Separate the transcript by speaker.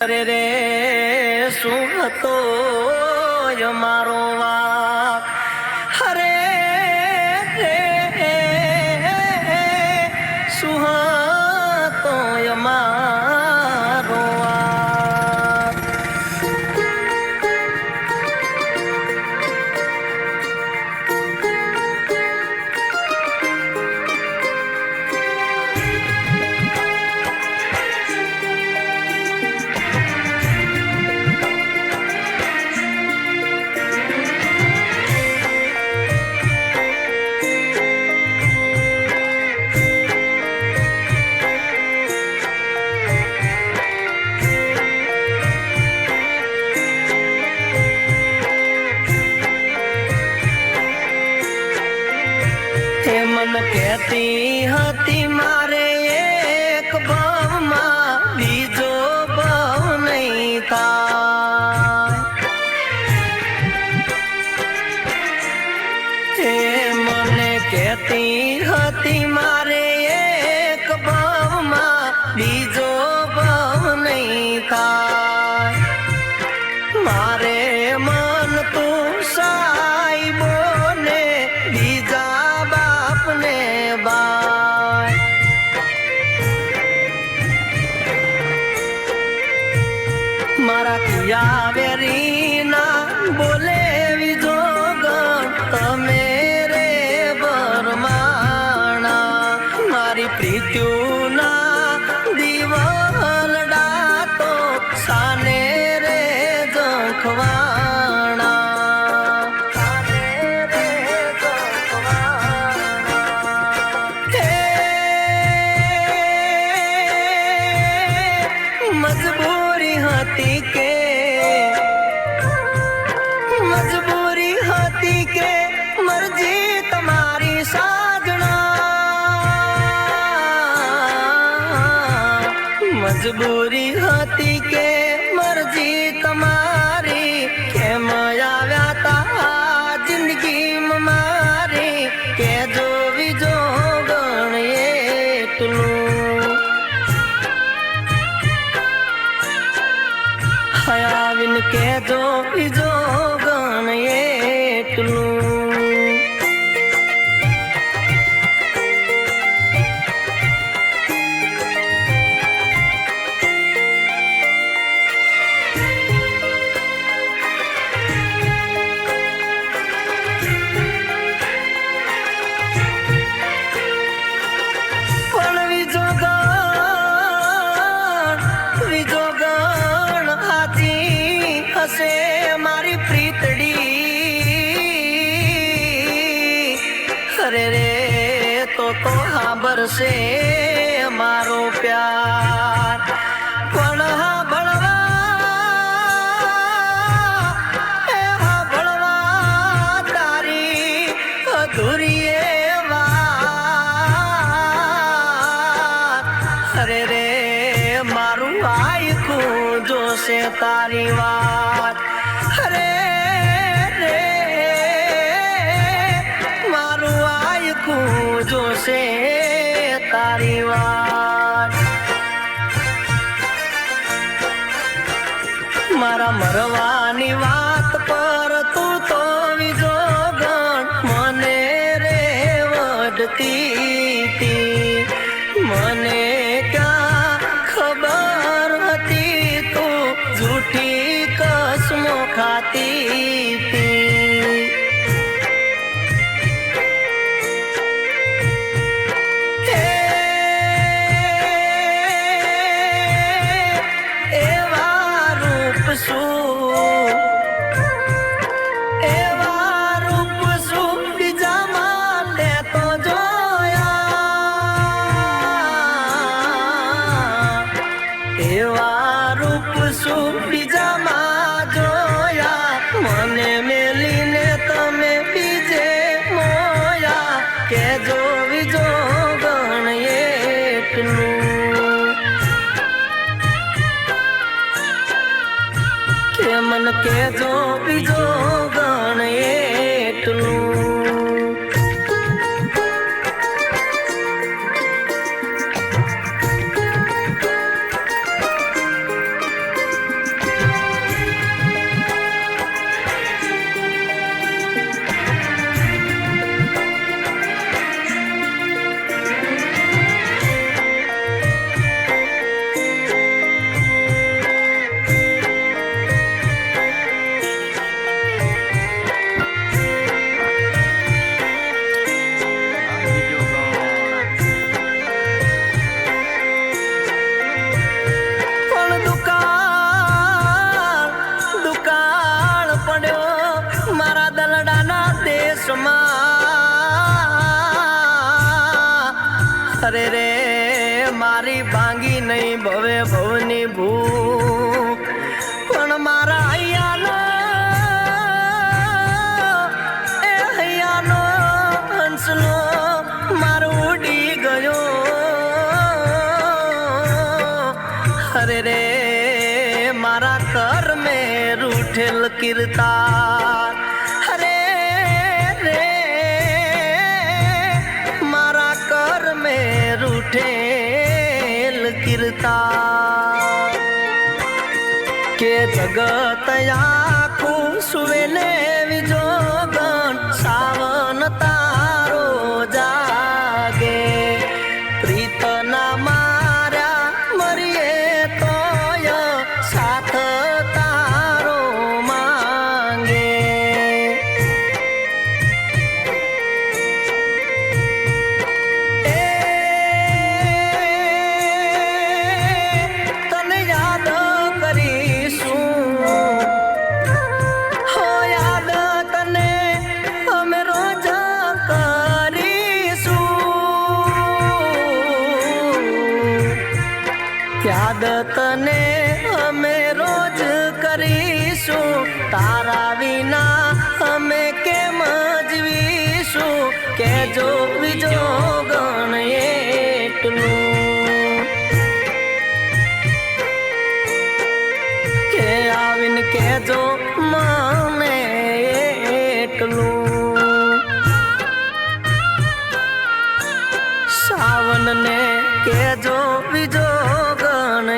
Speaker 1: અરે રે શું હતો મારો વાક, અરે રે શું હતો મારો વાક. મન કહેતી હતી મારે એક ભાવમાં બીજો ભાવ નહીં થાય. મને કહેતી હતી મારે એક ભાવમાં બીજો ભાવ નહીં થાય. મારે મન તું સાહેબો ને બીજા બાપને બાય. મારા કિયા વેરીના બોલે વિજો ગણ તમે રે બરમાણા. મારી પ્રીત્યુના દિવલડા તો સાને રે જખવાણા. મજબૂરી હતી કે મજબૂરી હતી કે મરજી તમારી સાજણા. મજબૂરી હતી કે મરજી તમારી કેમ આવ્યા તા જિંદગીમાં મારી કે જો વિજો ગણ એટલું આવીન કે જો બીજો ગણ એટલું. પણ બીજો ગણ હશે મારી પ્રીતડી. અરે રે તો હાંભળશે મારો પ્યાર. પણ હાંભળવા તારી અધૂરી વાત. અરે રે મારું આયખું જોશે તારી વાત. અરે રે મારું આયખું જોશે તારી વાત. મારા મરવાની વાત પર તું તો વિજો ગણ મને રે વઢતી. મને ક્યાં ખબર હતી તું જૂઠી કસમો ખાતી હતી. એવા રૂપ શું બીજા માટે તો જોયા. એવા રૂપ શું બીજામાં જોયા. મને મેલીને તમે બીજે મોયા કે જો વિજો ગણ એટલું. કે મન કે જો બીજો ગણ એટલું. અરે રે મારી ભાંગી નહીં ભવે ભવની ભૂખ પણ મારા હૈયાનો એ હૈયાનો હંસલો મારો ઉડી ગયો. અરે રે મારા કર મેં રૂઠેલ કીર્તાર. અરે રે મારા કર મેં રૂઠેલ કીર્તાર. કે જગત આખું સુવેલે વિજોગણ સાવન તારો જાગે. પ્રીતના માર્યા મરીએ તોય સાથ તારો માંગે. એ તને યાદ કરીશું હો યાદ તને અમે રોજ કરીશું. યાદ તને અમે રોજ કરીશું. તારા વિના અમે કેમ જીવીશું. કેજો બીજો ગણ એટલું કે આવીને કેજો મને એટલું. સાવન ને કેજો બીજો ગણ